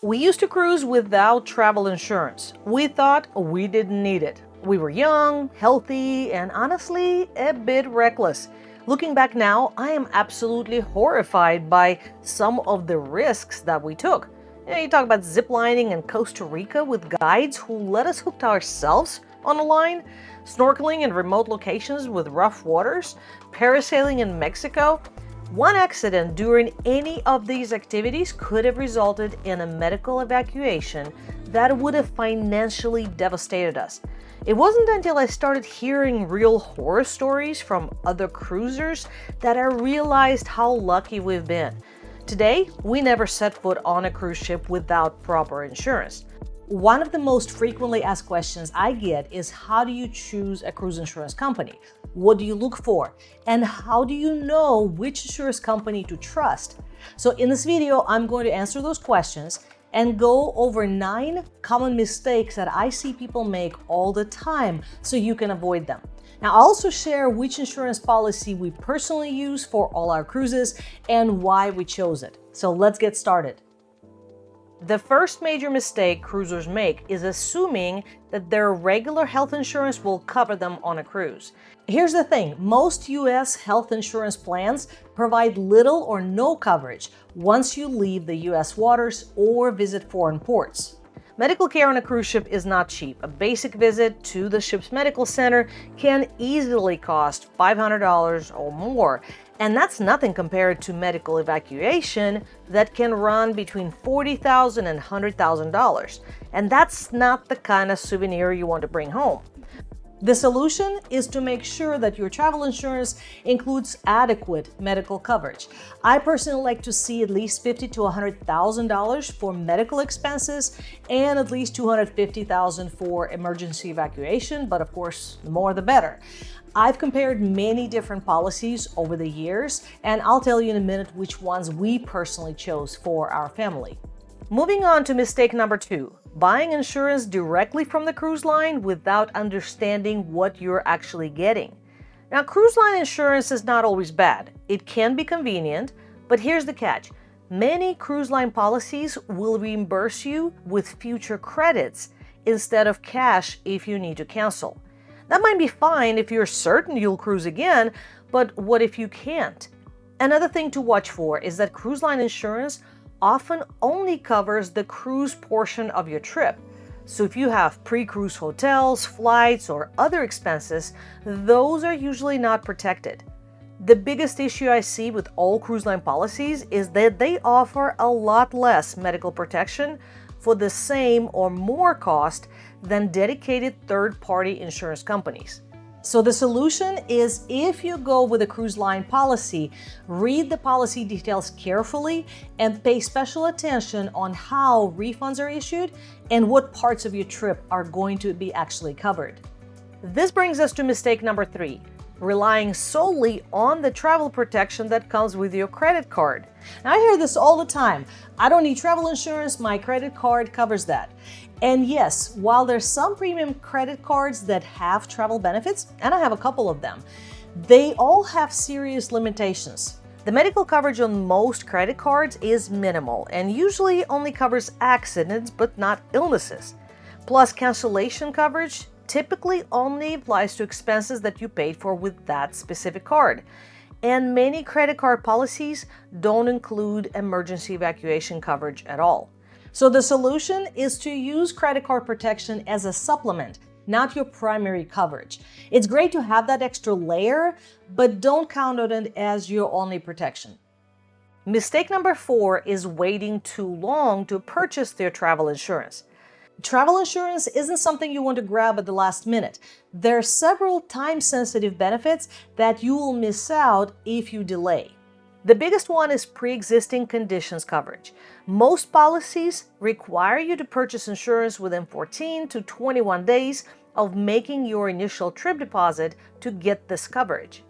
We used to cruise without travel insurance. We thought we didn't need it. We were young, healthy, and honestly, a bit reckless. Looking back now, I am absolutely horrified by some of the risks that we took. You talk about ziplining in Costa Rica with guides who let us hook ourselves on a line, snorkeling in remote locations with rough waters, parasailing in Mexico. One accident during any of these activities could have resulted in a medical evacuation that would have financially devastated us. It wasn't until I started hearing real horror stories from other cruisers that I realized how lucky we've been. Today, we never set foot on a cruise ship without proper insurance. One of the most frequently asked questions I get is, how do you choose a cruise insurance company? What do you look for? And how do you know which insurance company to trust? So in this video, I'm going to answer those questions and go over 9 common mistakes that I see people make all the time so you can avoid them. Now, I'll also share which insurance policy we personally use for all our cruises and why we chose it. So let's get started. The first major mistake cruisers make is assuming that their regular health insurance will cover them on a cruise. Here's the thing, most US health insurance plans provide little or no coverage once you leave the US waters or visit foreign ports. Medical care on a cruise ship is not cheap. A basic visit to the ship's medical center can easily cost $500 or more. And that's nothing compared to medical evacuation that can run between $40,000 and $100,000. And that's not the kind of souvenir you want to bring home. The solution is to make sure that your travel insurance includes adequate medical coverage. I personally like to see at least $50,000 to $100,000 for medical expenses and at least $250,000 for emergency evacuation, but of course, the more the better. I've compared many different policies over the years, and I'll tell you in a minute which ones we personally chose for our family. Moving on to mistake number 2. Buying insurance directly from the cruise line without understanding what you're actually getting. Now, cruise line insurance is not always bad. It can be convenient, but here's the catch. Many cruise line policies will reimburse you with future credits instead of cash if you need to cancel. That might be fine if you're certain you'll cruise again, but what if you can't? Another thing to watch for is that cruise line insurance often only covers the cruise portion of your trip. So if you have pre-cruise hotels, flights, or other expenses, those are usually not protected. The biggest issue I see with all cruise line policies is that they offer a lot less medical protection for the same or more cost than dedicated third-party insurance companies. So the solution is, if you go with a cruise line policy, read the policy details carefully and pay special attention on how refunds are issued and what parts of your trip are going to be actually covered. This brings us to mistake number 3, relying solely on the travel protection that comes with your credit card. Now, I hear this all the time. I don't need travel insurance, my credit card covers that. And yes, while there's some premium credit cards that have travel benefits, and I have a couple of them, they all have serious limitations. The medical coverage on most credit cards is minimal and usually only covers accidents but not illnesses. Plus, cancellation coverage typically only applies to expenses that you paid for with that specific card. And many credit card policies don't include emergency evacuation coverage at all. So the solution is to use credit card protection as a supplement, not your primary coverage. It's great to have that extra layer, but don't count on it as your only protection. Mistake number 4 is waiting too long to purchase their travel insurance. Travel insurance isn't something you want to grab at the last minute. There are several time-sensitive benefits that you will miss out if you delay. The biggest one is pre-existing conditions coverage. Most policies require you to purchase insurance within 14 to 21 days of making your initial trip deposit to get this coverage.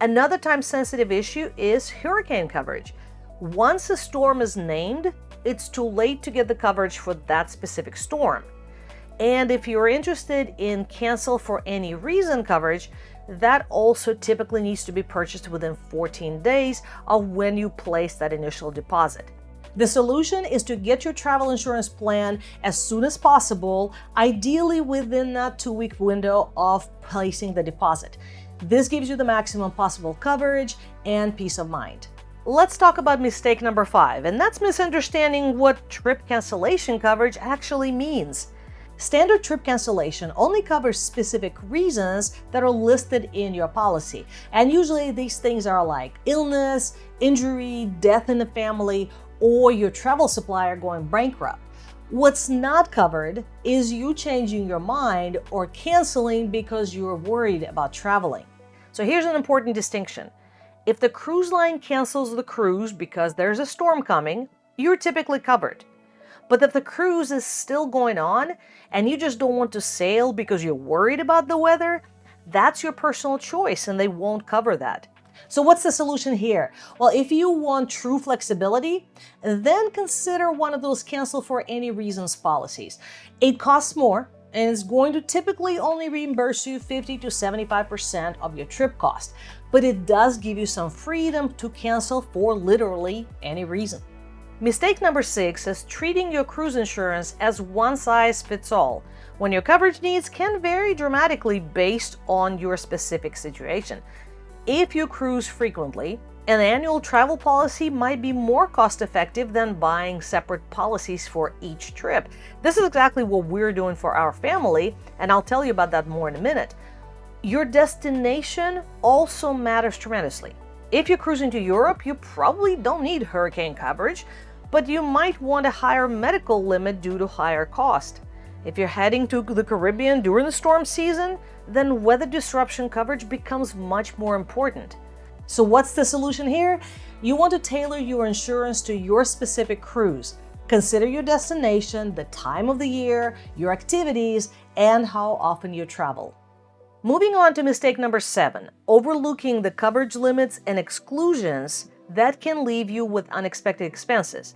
Another time-sensitive issue is hurricane coverage. Once a storm is named, it's too late to get the coverage for that specific storm. And if you're interested in cancel for any reason coverage, that also typically needs to be purchased within 14 days of when you place that initial deposit. The solution is to get your travel insurance plan as soon as possible, ideally within that 2-week window of placing the deposit. This gives you the maximum possible coverage and peace of mind. Let's talk about mistake number 5, and that's misunderstanding what trip cancellation coverage actually means. Standard trip cancellation only covers specific reasons that are listed in your policy. And usually these things are like illness, injury, death in the family, or your travel supplier going bankrupt. What's not covered is you changing your mind or canceling because you're worried about traveling. So here's an important distinction. If the cruise line cancels the cruise because there's a storm coming, you're typically covered. But if the cruise is still going on and you just don't want to sail because you're worried about the weather, that's your personal choice and they won't cover that. So what's the solution here? Well, if you want true flexibility, then consider one of those cancel for any reasons policies. It costs more and it's going to typically only reimburse you 50 to 75% of your trip cost, but it does give you some freedom to cancel for literally any reason. Mistake number 6 is treating your cruise insurance as one size fits all, when your coverage needs can vary dramatically based on your specific situation. If you cruise frequently, an annual travel policy might be more cost-effective than buying separate policies for each trip. This is exactly what we're doing for our family, and I'll tell you about that more in a minute. Your destination also matters tremendously. If you're cruising to Europe, you probably don't need hurricane coverage, but you might want a higher medical limit due to higher cost. If you're heading to the Caribbean during the storm season, then weather disruption coverage becomes much more important. So what's the solution here? You want to tailor your insurance to your specific cruise. Consider your destination, the time of the year, your activities, and how often you travel. Moving on to mistake number 7, overlooking the coverage limits and exclusions that can leave you with unexpected expenses.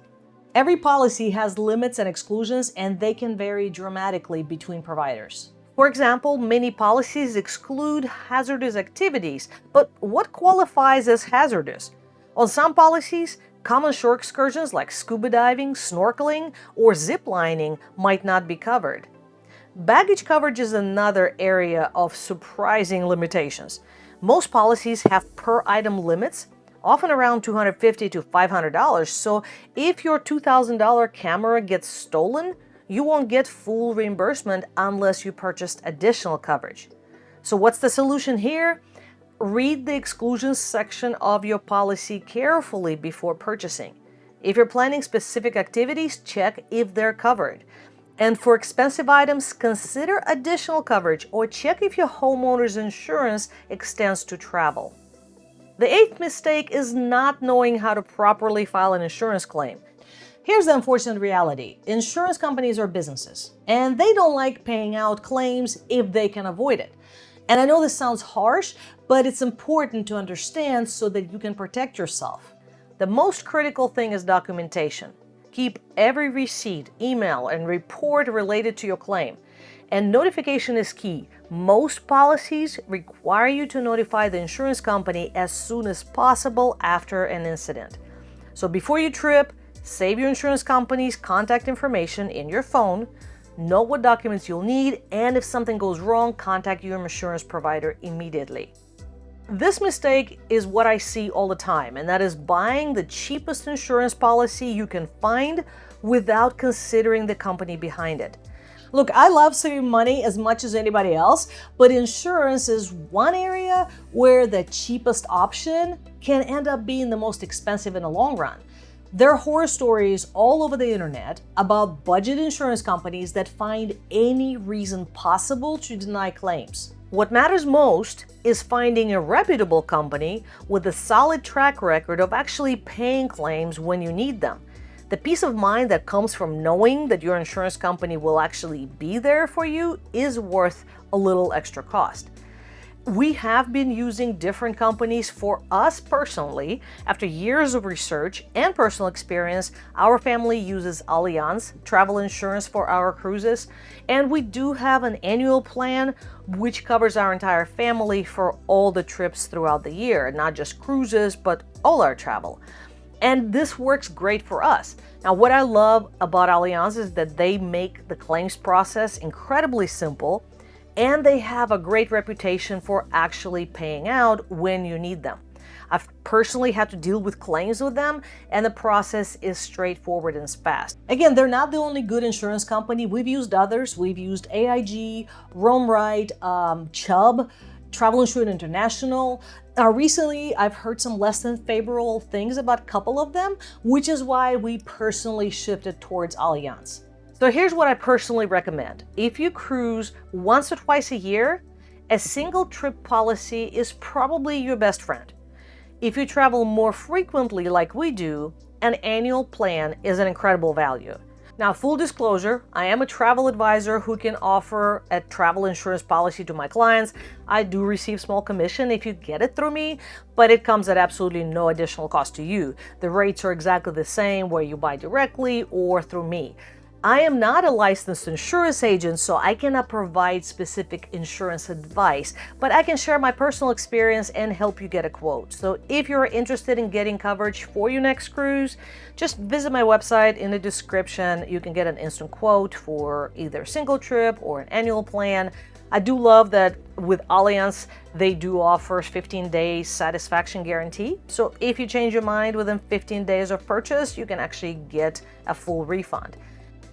Every policy has limits and exclusions, and they can vary dramatically between providers. For example, many policies exclude hazardous activities, but what qualifies as hazardous? On some policies, common shore excursions like scuba diving, snorkeling, or zip lining might not be covered. Baggage coverage is another area of surprising limitations. Most policies have per item limits, often around $250 to $500, so if your $2,000 camera gets stolen, you won't get full reimbursement unless you purchased additional coverage. So what's the solution here? Read the exclusions section of your policy carefully before purchasing. If you're planning specific activities, check if they're covered. And for expensive items, consider additional coverage or check if your homeowner's insurance extends to travel. The 8th mistake is not knowing how to properly file an insurance claim. Here's the unfortunate reality. Insurance companies are businesses, and they don't like paying out claims if they can avoid it. And I know this sounds harsh, but it's important to understand so that you can protect yourself. The most critical thing is documentation. Keep every receipt, email, and report related to your claim. And notification is key. Most policies require you to notify the insurance company as soon as possible after an incident. So before you trip, save your insurance company's contact information in your phone, know what documents you'll need, and if something goes wrong, contact your insurance provider immediately. This mistake is what I see all the time, and that is buying the cheapest insurance policy you can find without considering the company behind it. Look, I love saving money as much as anybody else, but insurance is one area where the cheapest option can end up being the most expensive in the long run. There are horror stories all over the internet about budget insurance companies that find any reason possible to deny claims. What matters most is finding a reputable company with a solid track record of actually paying claims when you need them. The peace of mind that comes from knowing that your insurance company will actually be there for you is worth a little extra cost. We have been using different companies for us personally. After years of research and personal experience, our family uses Allianz travel insurance for our cruises, and we do have an annual plan which covers our entire family for all the trips throughout the year, not just cruises, but all our travel. And this works great for us. Now, what I love about Allianz is that they make the claims process incredibly simple, and they have a great reputation for actually paying out when you need them. I've personally had to deal with claims with them, and the process is straightforward and fast. Again, they're not the only good insurance company. We've used others. We've used AIG, Roam-Ride, Chubb, Travel Insurance International. Recently, I've heard some less than favorable things about a couple of them, which is why we personally shifted towards Allianz. So here's what I personally recommend. If you cruise once or twice a year, a single trip policy is probably your best friend. If you travel more frequently like we do, an annual plan is an incredible value. Now, full disclosure, I am a travel advisor who can offer a travel insurance policy to my clients. I do receive small commission if you get it through me, but it comes at absolutely no additional cost to you. The rates are exactly the same where you buy directly or through me. I am not a licensed insurance agent, so I cannot provide specific insurance advice, but I can share my personal experience and help you get a quote. So if you're interested in getting coverage for your next cruise, just visit my website. In the description. You can get an instant quote for either a single trip or an annual plan. I do love that with Allianz, they do offer 15 days satisfaction guarantee. So if you change your mind within 15 days of purchase, you can actually get a full refund.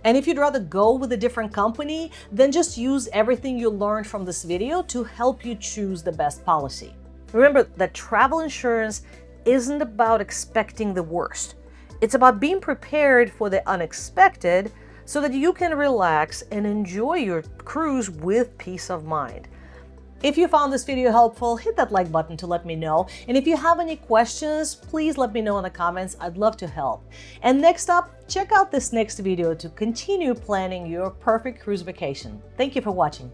And if you'd rather go with a different company, then just use everything you learned from this video to help you choose the best policy. Remember that travel insurance isn't about expecting the worst. It's about being prepared for the unexpected so that you can relax and enjoy your cruise with peace of mind. If you found this video helpful, hit that like button to let me know. And if you have any questions, please let me know in the comments. I'd love to help. And next up, check out this next video to continue planning your perfect cruise vacation. Thank you for watching.